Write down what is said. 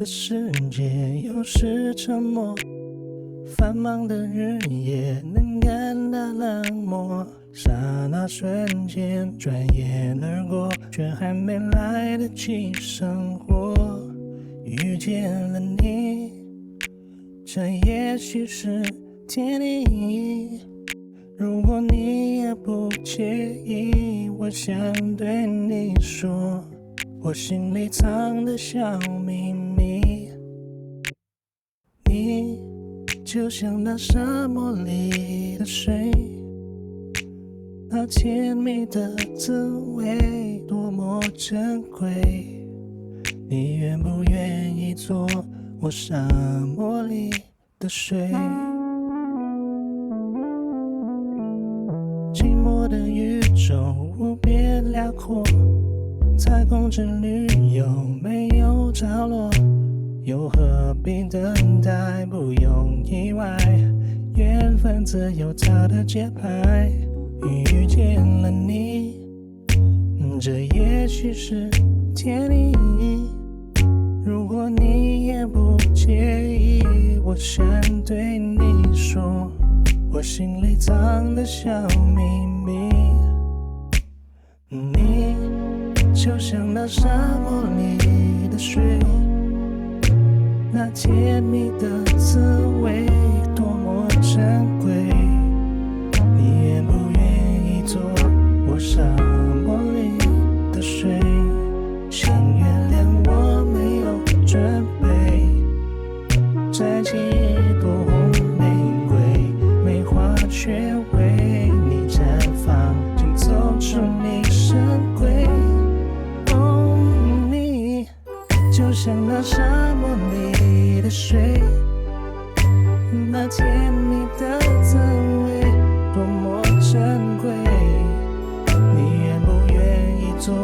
的世界有时沉默，繁忙的日夜能感到冷漠，刹那瞬间转眼而过，却还没来得及生活。遇见了你，这也许是天意。如果你也不介意，我想对你说，我心里藏的小秘密。你就像那沙漠里的水，那甜蜜的滋味多么珍贵。你愿不愿意做我沙漠里的水？寂寞的宇宙无边辽阔，太空之旅有没有着落？又何必等待？不用意外，缘分自有它的节拍。遇见了你，这也许是天意。如果你也不介意，我想对你说，我心里藏的小秘密。你就像那沙漠里的水，那甜蜜的滋味多么珍贵。你愿不愿意做我沙漠里的水？请原谅我没有准备，摘几朵红玫瑰，梅花却为你绽放，请走出你深闺。哦，你就像那沙漠里的水，那甜蜜的滋味多么珍贵。你愿不愿意做